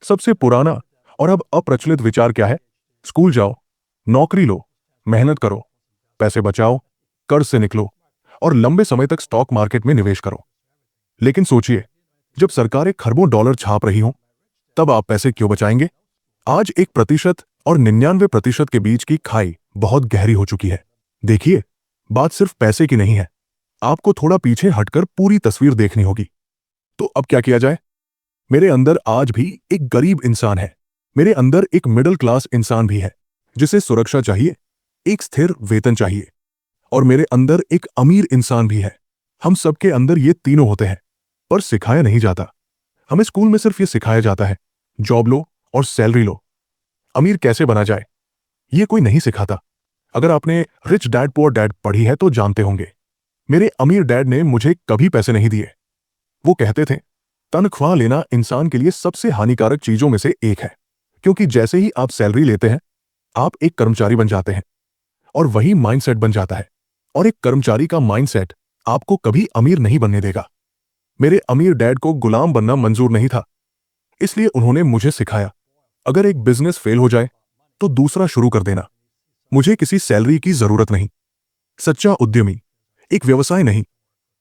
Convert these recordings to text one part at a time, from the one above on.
सबसे पुराना और अब अप्रचलित विचार क्या है? स्कूल जाओ, नौकरी लो, मेहनत करो, पैसे बचाओ, कर्ज से निकलो और लंबे समय तक स्टॉक मार्केट में निवेश करो। लेकिन सोचिए, जब सरकारें खरबों डॉलर छाप रही हों, तब आप पैसे क्यों बचाएंगे? आज 1% और 99% के बीच की खाई बहुत गहरी हो चुकी है। देखिए, बात सिर्फ पैसे की नहीं है। आपको थोड़ा पीछे हटकर पूरी तस्वीर देखनी होगी। तो अब क्या किया जाए? मेरे अंदर आज भी एक गरीब इंसान है। मेरे अंदर एक मिडिल क्लास इंसान भी है, जिसे सुरक्षा चाहिए, एक स्थिर वेतन चाहिए। और मेरे अंदर एक अमीर इंसान भी है। हम सबके अंदर ये तीनों होते हैं, पर सिखाया नहीं जाता। हमें स्कूल में सिर्फ ये सिखाया जाता है, जॉब लो और सैलरी लो। अमीर कैसे बना जाए, ये कोई नहीं सिखाता। अगर आपने रिच डैड पुअर डैड पढ़ी है तो जानते होंगे। मेरे अमीर डैड ने मुझे कभी पैसे नहीं दिए। वो कहते थे, तनख्वाह लेना इंसान के लिए सबसे हानिकारक चीजों में से एक है, क्योंकि जैसे ही आप सैलरी लेते हैं, आप एक कर्मचारी बन जाते हैं और वही माइंडसेट बन जाता है। और एक कर्मचारी का माइंडसेट आपको कभी अमीर नहीं बनने देगा। मेरे अमीर डैड को गुलाम बनना मंजूर नहीं था, इसलिए उन्होंने मुझे सिखाया, अगर एक बिजनेस फेल हो जाए तो दूसरा शुरू कर देना। मुझे किसी सैलरी की जरूरत नहीं। सच्चा उद्यमी एक व्यवसाय नहीं,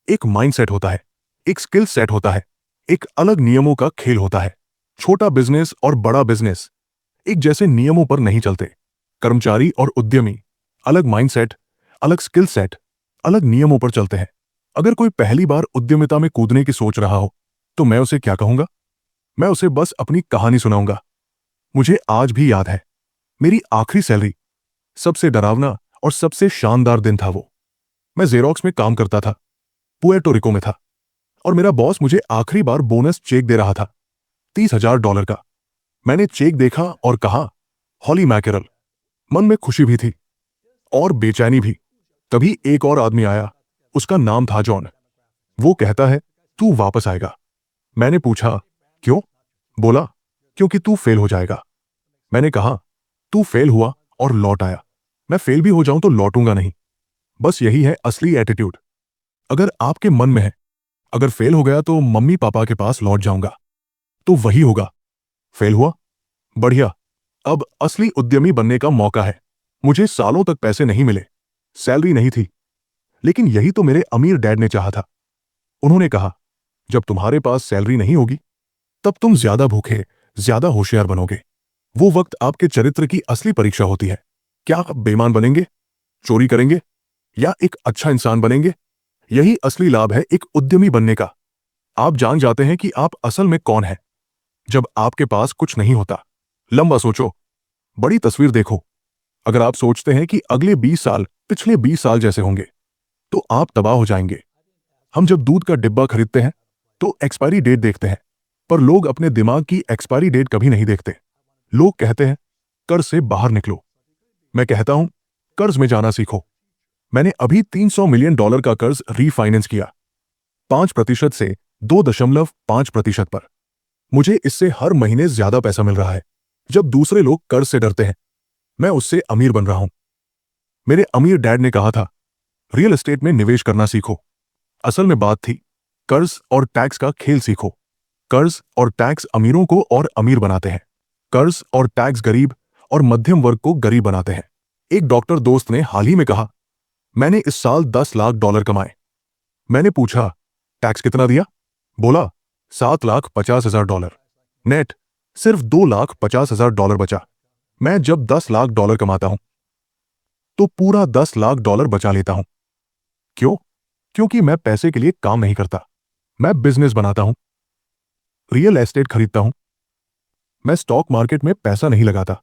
एक माइंडसेट होता है, एक स्किल सेट होता है, एक अलग नियमों का खेल होता है। छोटा बिजनेस और बड़ा बिजनेस एक जैसे नियमों पर नहीं चलते। कर्मचारी और उद्यमी अलग माइंडसेट, अलग स्किल सेट, अलग नियमों पर चलते हैं। अगर कोई पहली बार उद्यमिता में कूदने की सोच रहा हो, तो मैं उसे क्या कहूंगा? मैं उसे बस अपनी कहानी सुनाऊंगा। मुझे आज भी याद है, मेरी आखिरी सैलरी, सबसे डरावना और सबसे शानदार दिन था वो। मैं जेरोक्स में काम करता था, पुएर्टो रिको में था, और मेरा बॉस मुझे आखिरी बार बोनस चेक दे रहा था, $30,000 का। मैंने चेक देखा और कहा, हॉली मैकेरल। मन में खुशी भी थी और बेचैनी भी। तभी एक और आदमी आया, उसका नाम था जॉन। वो कहता है, तू वापस आएगा। मैंने पूछा, क्यों? बोला, क्योंकि तू फेल हो जाएगा। मैंने कहा, तू फेल हुआ और लौट आया, मैं फेल भी हो जाऊं तो लौटूंगा नहीं। बस यही है असली एटीट्यूड। अगर आपके मन में है, अगर फेल हो गया तो मम्मी पापा के पास लौट जाऊंगा, तो वही होगा। फेल हुआ? बढ़िया, अब असली उद्यमी बनने का मौका है। मुझे सालों तक पैसे नहीं मिले, सैलरी नहीं थी, लेकिन यही तो मेरे अमीर डैड ने चाहा था। उन्होंने कहा, जब तुम्हारे पास सैलरी नहीं होगी, तब तुम ज्यादा भूखे, ज्यादा होशियार बनोगे। वो वक्त आपके चरित्र की असली परीक्षा होती है। क्या आप बेईमान बनेंगे, चोरी करेंगे, या एक अच्छा इंसान बनेंगे? यही असली लाभ है एक उद्यमी बनने का। आप जान जाते हैं कि आप असल में कौन हैं जब आपके पास कुछ नहीं होता। लंबा सोचो, बड़ी तस्वीर देखो। अगर आप सोचते हैं कि अगले 20 साल पिछले 20 साल जैसे होंगे, तो आप तबाह हो जाएंगे। हम जब दूध का डिब्बा खरीदते हैं तो एक्सपायरी डेट देखते हैं, पर लोग अपने दिमाग की एक्सपायरी डेट कभी नहीं देखते। लोग कहते हैं, कर्ज से बाहर निकलो। मैं कहता हूं, कर्ज में जाना सीखो। मैंने अभी $300 मिलियन का कर्ज रीफाइनेंस किया, 5% से 2.5% पर। मुझे इससे हर महीने ज्यादा पैसा मिल रहा है। जब दूसरे लोग कर्ज से डरते हैं, मैं उससे अमीर बन रहा हूं। मेरे अमीर डैड ने कहा था, रियल एस्टेट में निवेश करना सीखो। असल में बात थी, कर्ज और टैक्स का खेल सीखो। कर्ज और टैक्स अमीरों को और अमीर बनाते हैं। कर्ज और टैक्स गरीब और मध्यम वर्ग को गरीब बनाते हैं। एक डॉक्टर दोस्त ने हाल ही में कहा, मैंने इस साल $10 लाख कमाए। मैंने पूछा, टैक्स कितना दिया? बोला, $7,50,000। नेट सिर्फ $2,50,000 बचा। मैं जब $10 लाख कमाता हूं, तो पूरा $10 लाख बचा लेता हूं। क्यों? क्योंकि मैं पैसे के लिए काम नहीं करता, मैं बिजनेस बनाता हूं, रियल एस्टेट खरीदता हूं। मैं स्टॉक मार्केट में पैसा नहीं लगाता।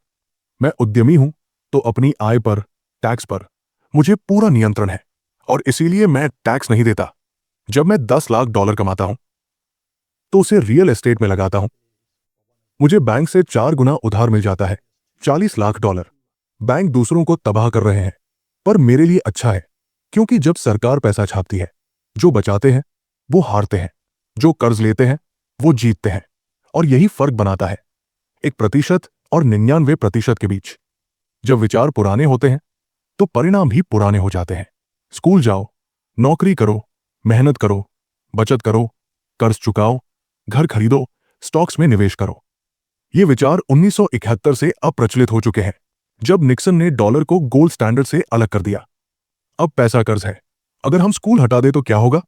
मैं उद्यमी हूं, तो अपनी आय पर, टैक्स पर मुझे पूरा नियंत्रण है, और इसीलिए मैं टैक्स नहीं देता। जब मैं $10 लाख कमाता हूं, तो उसे रियल एस्टेट में लगाता हूं। मुझे बैंक से 4 गुना उधार मिल जाता है, $40 लाख। बैंक दूसरों को तबाह कर रहे हैं, पर मेरे लिए अच्छा है, क्योंकि जब सरकार पैसा छापती है, जो बचाते हैं वो हारते हैं, जो कर्ज लेते हैं वो जीतते हैं। और यही फर्क बनाता है 1% और 99% के बीच। जब विचार पुराने होते हैं, तो परिणाम भी पुराने हो जाते हैं। स्कूल जाओ, नौकरी करो, मेहनत करो, बचत करो, कर्ज चुकाओ, घर खरीदो, स्टॉक्स में निवेश करो। ये विचार 1971 से अप्रचलित हो चुके हैं, जब निक्सन ने डॉलर को गोल्ड स्टैंडर्ड से अलग कर दिया। अब पैसा कर्ज है। अगर हम स्कूल हटा दें तो क्या होगा?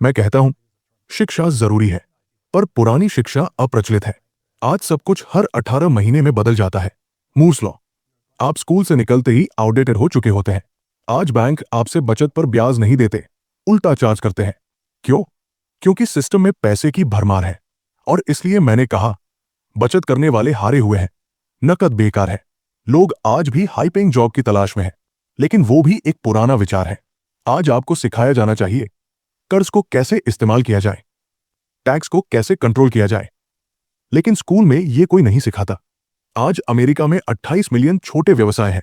मैं कहता हूं, शिक्षा जरूरी है, पर पुरानी शिक्षा अप्रचलित है। आज सब कुछ हर 18 महीने में बदल जाता है। Moore's law. आप स्कूल से निकलते ही आउटडेटेड हो चुके होते हैं। आज बैंक आपसे बचत पर ब्याज नहीं देते, उल्टा चार्ज करते हैं। क्यों? क्योंकि सिस्टम में पैसे की भरमार है। और इसलिए मैंने कहा, बचत करने वाले हारे हुए हैं। नकद बेकार है। लोग आज भी हाई पेइंग जॉब की तलाश में हैं, लेकिन वो भी एक पुराना विचार है। आज आपको सिखाया जाना चाहिए कर्ज को कैसे इस्तेमाल किया जाए, टैक्स को कैसे कंट्रोल किया जाए। लेकिन स्कूल में ये कोई नहीं सिखाता। आज अमेरिका में 28 मिलियन छोटे व्यवसाय हैं,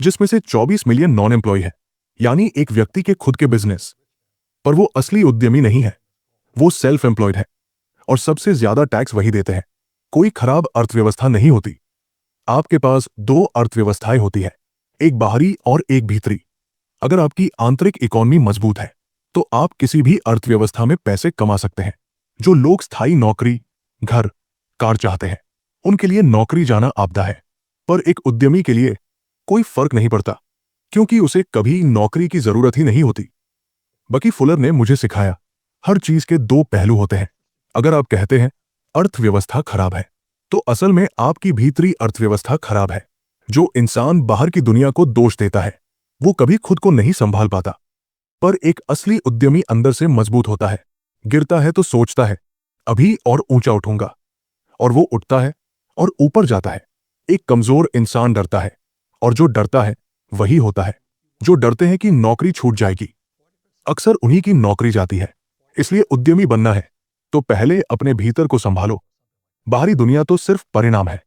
जिसमें से 24 मिलियन नॉन एम्प्लॉय है, यानी एक व्यक्ति के खुद के बिजनेस। पर वो असली उद्यमी नहीं है, वो सेल्फ एम्प्लॉयड है, और सबसे ज्यादा टैक्स वही देते हैं। कोई खराब अर्थव्यवस्था नहीं होती। आपके पास दो अर्थव्यवस्थाएं होती है, एक बाहरी और एक भीतरी। अगर आपकी आंतरिक इकोनॉमी मजबूत है, तो आप किसी भी अर्थव्यवस्था में पैसे कमा सकते हैं। जो लोग स्थायी नौकरी, घर, कार चाहते हैं, उनके लिए नौकरी जाना आपदा है। पर एक उद्यमी के लिए कोई फर्क नहीं पड़ता, क्योंकि उसे कभी नौकरी की जरूरत ही नहीं होती। बकी फुलर ने मुझे सिखाया, हर चीज के दो पहलू होते हैं। अगर आप कहते हैं अर्थव्यवस्था खराब है, तो असल में आपकी भीतरी अर्थव्यवस्था खराब है। जो इंसान बाहर की दुनिया को दोष देता है, वो कभी खुद को नहीं संभाल पाता। पर एक असली उद्यमी अंदर से मजबूत होता है। गिरता है तो सोचता है, अभी और ऊंचा उठूंगा, और वो उठता है और ऊपर जाता है। एक कमजोर इंसान डरता है, और जो डरता है वही होता है। जो डरते हैं कि नौकरी छूट जाएगी, अक्सर उन्हीं की नौकरी जाती है। इसलिए उद्यमी बनना है तो पहले अपने भीतर को संभालो। बाहरी दुनिया तो सिर्फ परिणाम है।